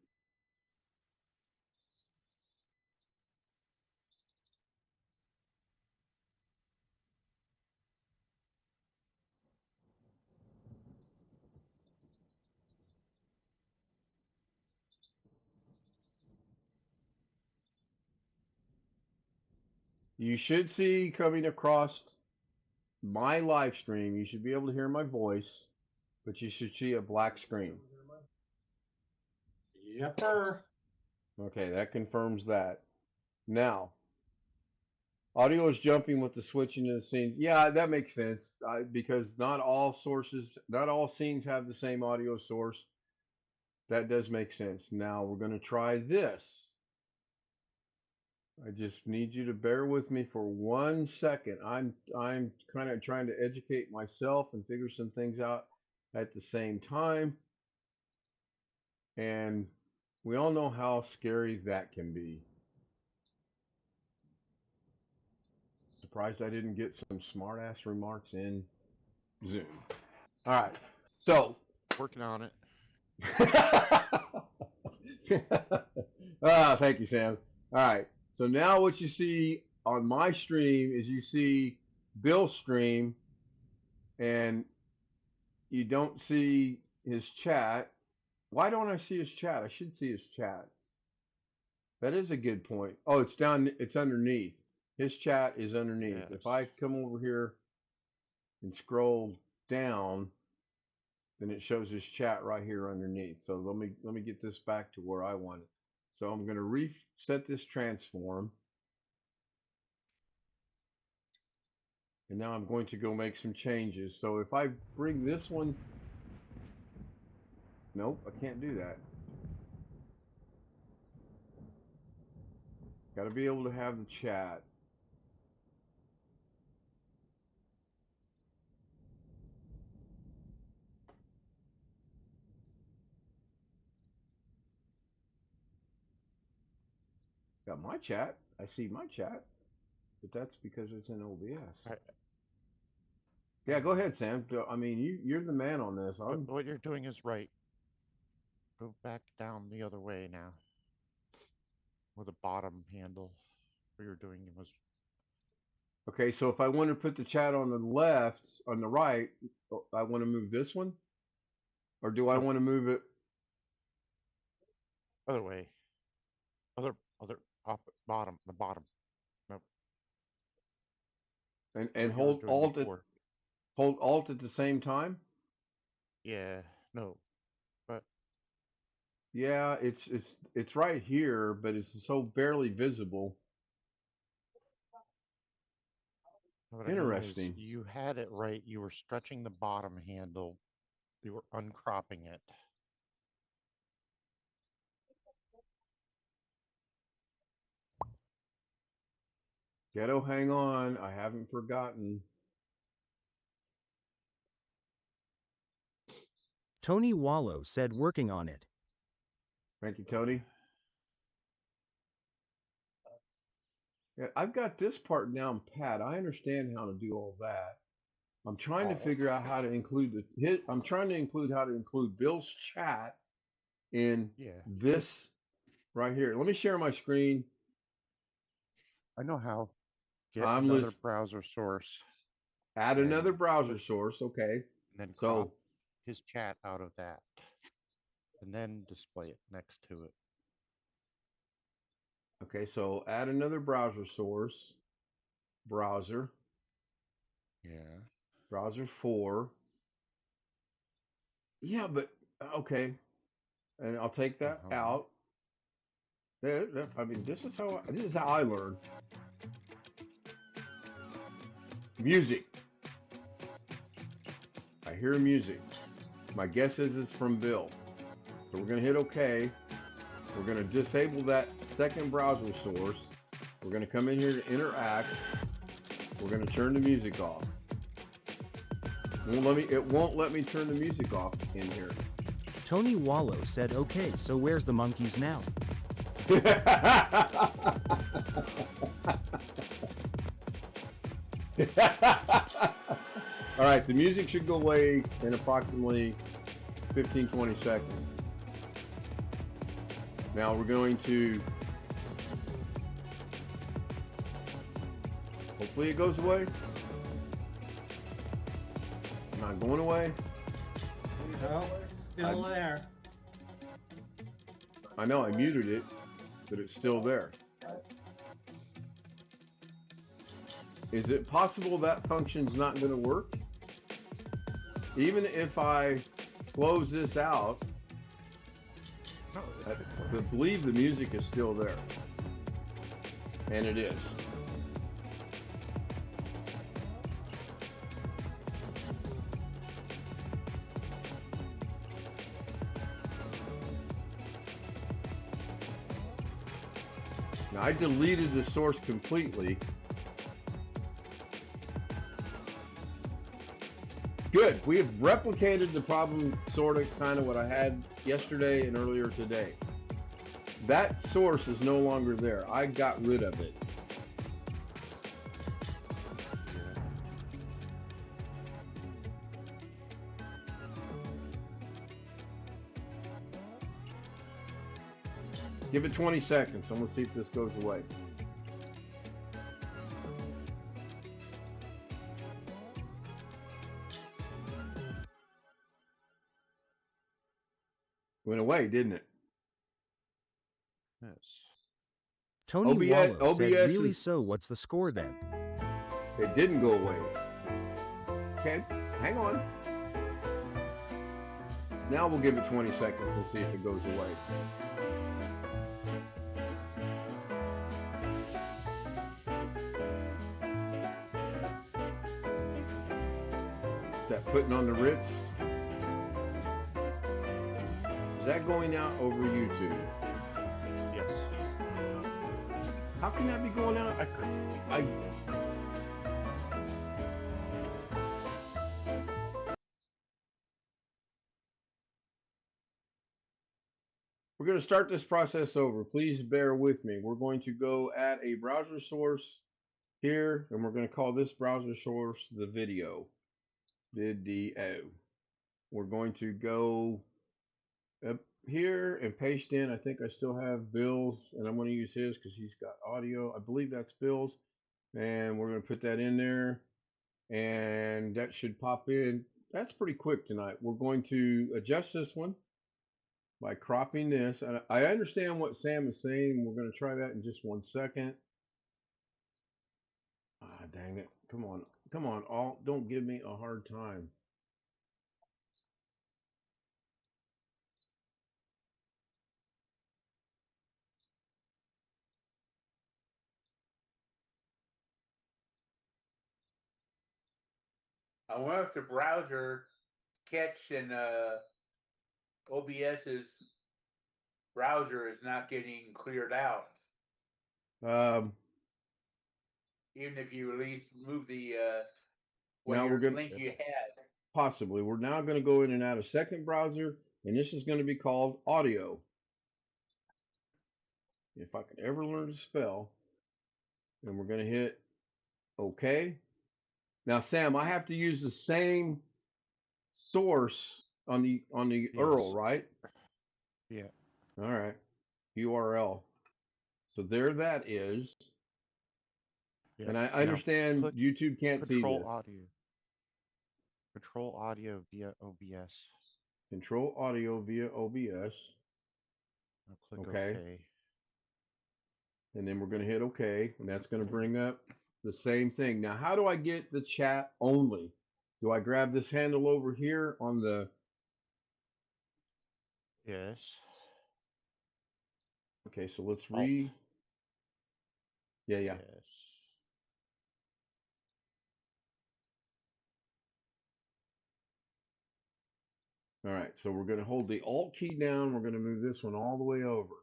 Speaker 2: You should see coming across my live stream, you should be able to hear my voice, but you should see a black screen.
Speaker 5: Yepper.
Speaker 2: Okay, that confirms that. Now, audio is jumping with the switching of the scenes. Yeah, that makes sense because not all scenes have the same audio source. That does make sense. Now we're going to try this. I just need you to bear with me for 1 second. I'm kind of trying to educate myself and figure some things out at the same time. And we all know how scary that can be. Surprised I didn't get some smart ass remarks in Zoom. All right. So
Speaker 4: Working on it.
Speaker 2: Thank you, Sam. All right. So now what you see on my stream is you see Bill's stream and you don't see his chat. Why don't I see his chat? I should see his chat. That is a good point. Oh, it's down. It's underneath. His chat is underneath.
Speaker 4: Yes.
Speaker 2: If I come over here and scroll down, then it shows his chat right here underneath. So let me get this back to where I want it. So I'm going to reset this transform. And now I'm going to go make some changes. So if I bring this one, nope, I can't do that. Got to be able to have the chat. Got my chat. I see my chat, but that's because it's in OBS. Yeah, go ahead, Sam. I mean, you're the man on this.
Speaker 4: What you're doing is right. Go back down the other way now. With a bottom handle. What you're doing was
Speaker 2: Okay, so if I want to put the chat on the left, on the right, I want to move this one? Or do I want to move it?
Speaker 4: other way. Other bottom, the bottom. Nope.
Speaker 2: And hold Alt at the same time?
Speaker 4: Yeah, no. But
Speaker 2: Yeah, it's right here, but it's so barely visible.
Speaker 4: What I mean is,
Speaker 2: Interesting.
Speaker 4: you had it right. You were stretching the bottom handle. You were uncropping it.
Speaker 2: Ghetto, hang on. I haven't forgotten.
Speaker 7: Tony Wallow said working on it.
Speaker 2: Thank you, Tony. Yeah, I've got this part down pat. I understand how to do all that. I'm trying to figure out how to include I'm trying to include how to include Bill's chat in
Speaker 4: Yeah,
Speaker 2: this right here. Let me share my screen.
Speaker 4: I know how. Get
Speaker 2: I'm
Speaker 4: another
Speaker 2: list
Speaker 4: browser source
Speaker 2: Add
Speaker 4: and
Speaker 2: another browser
Speaker 4: put,
Speaker 2: source. Okay.
Speaker 4: and then crop
Speaker 2: So
Speaker 4: his chat out of that, and then display it next to it.
Speaker 2: so add another browser source. Browser.
Speaker 4: Yeah.
Speaker 2: Browser 4. Yeah, but okay. And I'll take that
Speaker 4: Uh-huh.
Speaker 2: out. I mean, this is how I learn. Music. I hear music. My guess is it's from Bill. So we're going to hit OK. We're going to disable that second browser source. We're going to come in here to interact. We're going to turn the music off. It won't let me turn the music off in here.
Speaker 7: Tony Wallow said okay, so where's the monkeys now?
Speaker 2: All right, the music should go away in approximately 15-20 seconds. Now we're going to, hopefully it goes away. Not going away.
Speaker 5: No, it's still there.
Speaker 2: I know I muted it, but it's still there. Is it possible that function's not going to work? Even if I close this out,
Speaker 4: No,
Speaker 2: I believe the music is still there. And it is. Now I deleted the source completely. Good. We have replicated the problem, sort of, kind of what I had yesterday and earlier today. That source is no longer there. I got rid of it. Give it 20 seconds. I'm going to see if this goes away. Went away, didn't it?
Speaker 4: yes.
Speaker 7: Tony
Speaker 2: OBS
Speaker 7: Wallow said really
Speaker 2: is,
Speaker 7: so what's the score then?
Speaker 2: it didn't go away. Okay, hang on. Now we'll give it 20 seconds and see if it goes away. Is that putting on the Ritz? Is that going out over YouTube?
Speaker 4: Yes.
Speaker 2: How can that be going out? We're going to start this process over. Please bear with me. We're going to go add a browser source here, and we're going to call this browser source the video. Video. We're going to go up here and paste in. I think I still have Bill's, and I'm going to use his because he's got audio. I believe that's Bill's, and we're going to put that in there, and that should pop in. That's pretty quick tonight. We're going to adjust this one by cropping this. And I understand what Sam is saying. We're going to try that in just 1 second. Ah, dang it. Come on. Come on, Alt. Don't give me a hard time.
Speaker 12: I wonder if the browser catch and OBS's browser is not getting cleared out. Even if you at least move the
Speaker 2: Now we're gonna
Speaker 12: link you had.
Speaker 2: possibly. We're now going to go in and add a second browser, and this is going to be called audio. If I could ever learn to spell, and we're going to hit OK. Now, Sam, I have to use the same source on the URL, right?
Speaker 4: Yeah.
Speaker 2: All right. URL. So there that is.
Speaker 4: Yeah.
Speaker 2: And I
Speaker 4: Now,
Speaker 2: understand
Speaker 4: click
Speaker 2: YouTube can't see
Speaker 4: Control
Speaker 2: this.
Speaker 4: audio. Control audio via OBS.
Speaker 2: Control audio via OBS.
Speaker 4: Now click
Speaker 2: Okay.
Speaker 4: OK.
Speaker 2: And then we're going to hit OK, and that's going to bring up the same thing. Now, how do I get the chat only? Do I grab this handle over here on the...
Speaker 4: Yes.
Speaker 2: Okay, so let's
Speaker 4: Alt.
Speaker 2: Yeah.
Speaker 4: Yes.
Speaker 2: All right, so we're going to hold the Alt key down. We're going to move this one all the way over.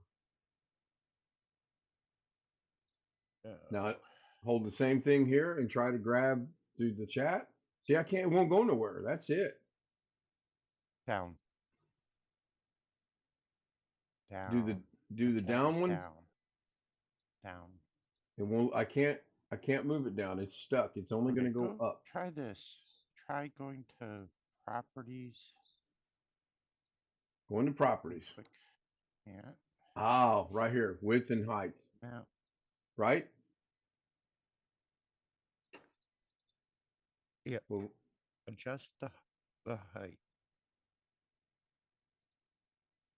Speaker 2: Now, hold the same thing here and try to grab through the chat. See, it won't go nowhere. That's it.
Speaker 4: Down. Down.
Speaker 2: Do the down one.
Speaker 4: Down.
Speaker 2: It won't. I can't move it down. It's stuck. It's only going to go up.
Speaker 4: Try this. Try going to properties.
Speaker 2: Go into properties.
Speaker 4: Click. Yeah.
Speaker 2: Oh, right here, width and height.
Speaker 4: Now.
Speaker 2: Right?
Speaker 4: Yeah.
Speaker 2: Well,
Speaker 4: adjust the height.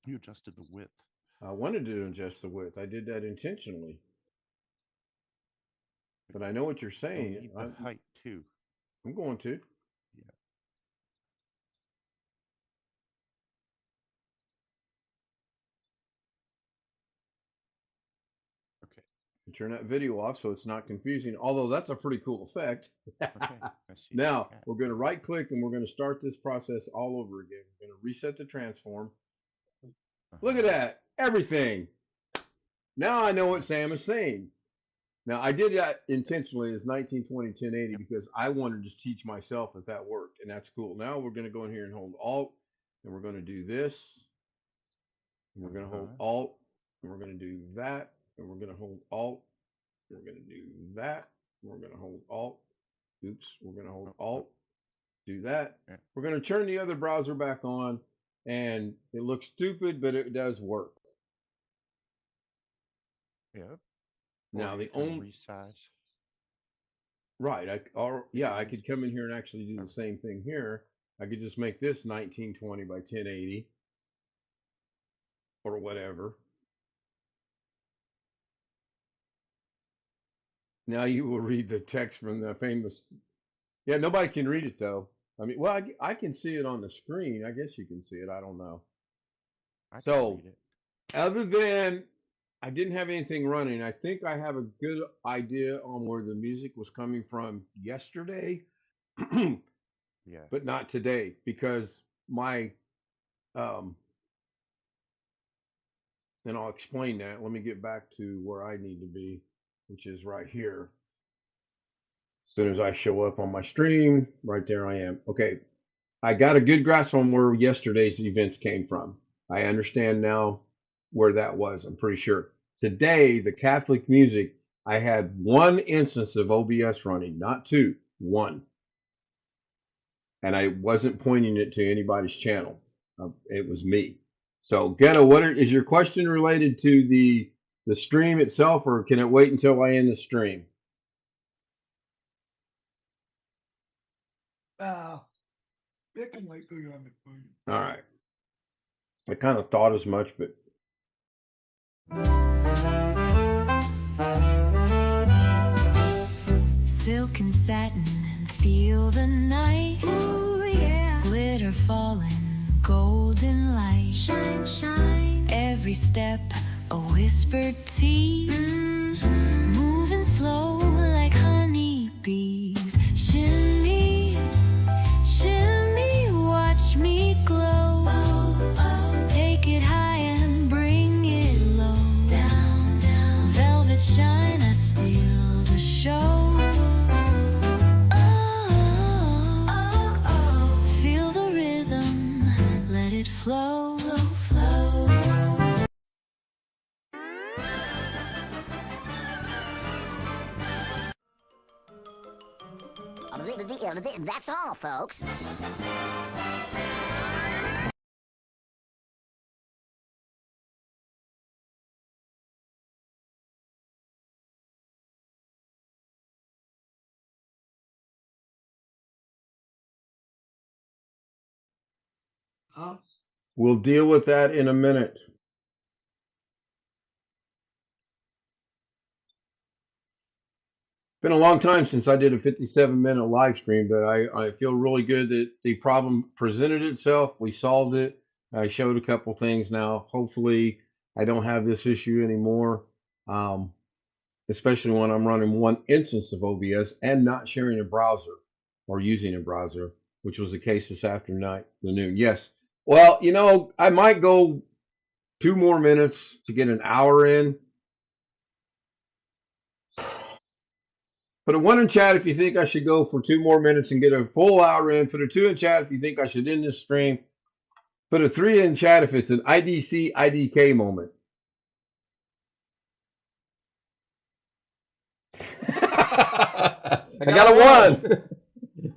Speaker 4: You adjusted the width.
Speaker 2: I wanted to adjust the width. I did that intentionally. But I know what you're saying.
Speaker 4: You need the height too.
Speaker 2: I'm going to.
Speaker 4: Yeah. Okay.
Speaker 2: And turn that video off so it's not confusing. Although that's a pretty cool effect.
Speaker 4: Okay.
Speaker 2: Now we're going to right click and we're going to start this process all over again. We're going to reset the transform. Look at that. Everything. Now I know what Sam is saying. Now I did that intentionally as 1920 1080 because I wanted to teach myself if that worked, and that's cool. Now we're going to go in here and hold Alt, and we're going to do this. And we're going to hold Alt, and we're going to do that, and we're going to hold Alt. We're going to do that. We're going to hold Alt. Oops, we're going to hold Alt. Do that. We're going to turn the other browser back on, and it looks stupid, but it does work.
Speaker 4: Yep.
Speaker 2: Now the only
Speaker 4: resize.
Speaker 2: Right, I could come in here and actually do the same thing here. I could just make this 1920 by 1080 or whatever. Now you will read the text from the famous. Yeah, nobody can read it though. I mean, well, I can see it on the screen. I guess you can see it. I don't know. So, other than I didn't have anything running, I think I have a good idea on where the music was coming from yesterday,
Speaker 4: yeah,
Speaker 2: but not today because my, and I'll explain that. Let me get back to where I need to be, which is right here. As soon as I show up on my stream, right there I am. Okay, I got a good grasp on where yesterday's events came from. I understand now where that was, I'm pretty sure. Today, the Catholic music, I had one instance of OBS running, not two, one. And I wasn't pointing it to anybody's channel. It was me. So, Ghetto, is your question related to the stream itself, or can it wait until I end the stream?
Speaker 1: It can wait till you're on the phone.
Speaker 2: All right. I kind of thought as much, but
Speaker 9: silk and satin and feel the night. Ooh, yeah. Glitter falling, golden light. Shine, shine. Every step a whispered tease. Moving slow like honey bees. Shimmy lights shine, I steal the show. Oh, feel the rhythm, let it flow, flow.
Speaker 10: That's all, folks.
Speaker 2: We'll deal with that in a minute. Been a long time since I did a 57-minute live stream, but I feel really good that the problem presented itself. We solved it. I showed a couple things now. Hopefully, I don't have this issue anymore, especially when I'm running one instance of OBS and not sharing a browser or using a browser, which was the case this afternoon. Yes. Well, you know, I might go 2 more minutes to get an hour in. Put a 1 in chat if you think I should go for 2 more minutes and get a full hour in. Put a 2 in chat if you think I should end this stream. Put a 3 in chat if it's an IDC, IDK moment. I got a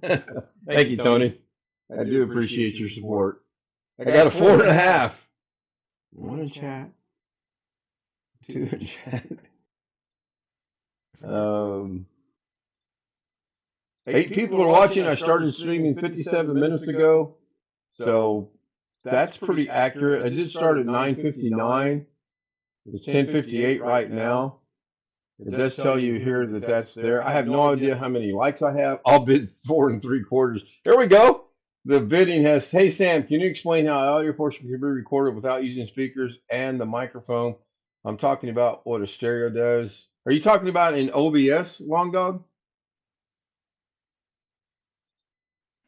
Speaker 2: 1. Thank you, Tony. I do appreciate your support. I got a 4.5. 1 in chat. 2 in chat. 8 people are watching. I started streaming 57 minutes ago, so that's pretty accurate. I did start at 9:59. It's 10:58 right now. It does tell you here that that's there. I have no idea how many likes I have. I'll bid 4 3/4. Here we go. The bidding has. Hey Sam, can you explain how audio portion can be recorded without using speakers and the microphone? I'm talking about what a stereo does. Are you talking about in OBS, Long Dog?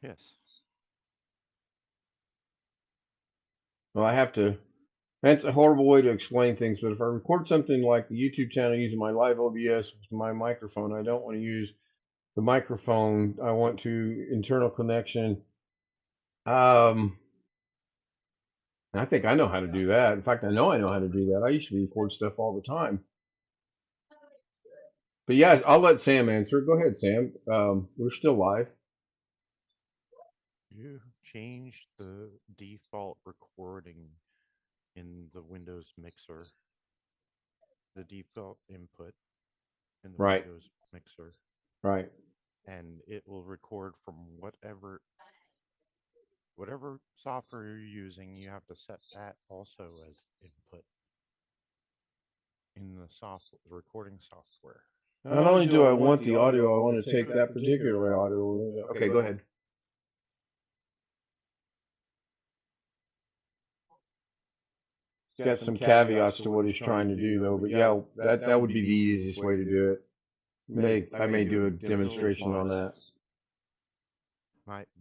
Speaker 4: Yes.
Speaker 2: Well, I have to. That's a horrible way to explain things, but if I record something like the YouTube channel using my live OBS with my microphone, I don't want to use the microphone. I want to internal connection. I think I know how to do that. In fact, I know how to do that. I used to record stuff all the time. But yeah, I'll let Sam answer. Go ahead, Sam. We're still live.
Speaker 4: You changed the default recording in the Windows mixer, the default input in the
Speaker 2: Right.
Speaker 4: Windows mixer.
Speaker 2: Right.
Speaker 4: And it will record from whatever software you're using. You have to set that also as input in the recording software.
Speaker 2: Not only do I want the audio, I want to take that particular audio. Okay, go ahead. It's got some caveats to what he's trying to do, though. But yeah, that would be the easiest way to do it. I may do a demonstration on that.
Speaker 4: My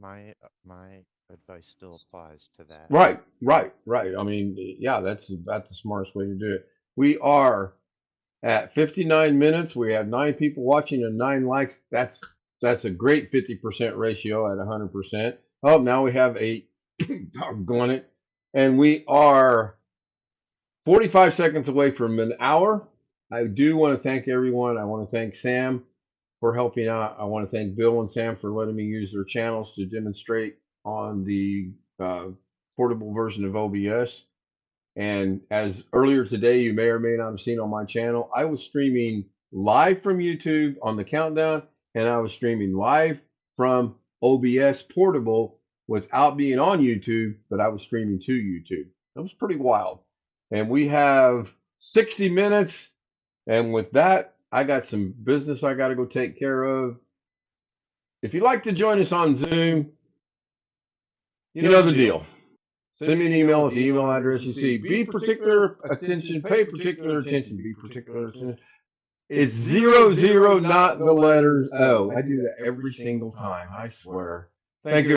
Speaker 4: advice still applies to that.
Speaker 2: Right. I mean, yeah, that's about the smartest way to do it. We are at 59 minutes. We have 9 people watching and 9 likes. That's a great 50% ratio at 100%. Oh, now we have 8. Doggone it. And we are 45 seconds away from an hour. I do want to thank everyone. I want to thank Sam for helping out. I want to thank Bill and Sam for letting me use their channels to demonstrate on the portable version of OBS. And as earlier today, you may or may not have seen on my channel, I was streaming live from YouTube on the countdown, and I was streaming live from OBS portable without being on YouTube, but I was streaming to YouTube. That was pretty wild. And we have 60 minutes. And with that, I got some business I got to go take care of. If you'd like to join us on Zoom, you know the deal. Send me an email at the email address you see. Be particular attention, pay particular attention, be particular attention. It's 00, not the letters O. I do that every single time, I swear. Thank you.